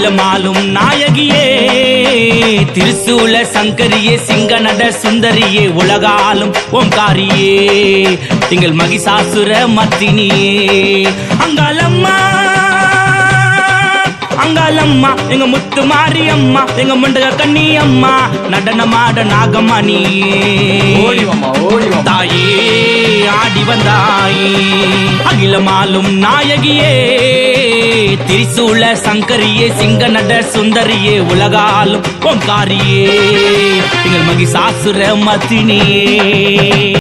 அகிலமாலும் நாயகியே திருசூல சங்கரியே சிங்க நட சுந்தரியே உலகாலும் ஓம்காரியே எங்கள் மகிஷாசுர மர்த்தினியே அங்காளம்மா அங்காளம்மா எங்க முத்து மாரியம்மா எங்க முண்டக கண்ணி அம்மா நடனமாட நாகமணி தாயே ஆடி வந்தாயே அகிலமாலும் நாயகியே திரிசூல சங்கரியே சிங்க நட சுந்தரியே உலகாலும் ஓம்காரியே எங்கள் மகிஷாசுர மர்த்தினியே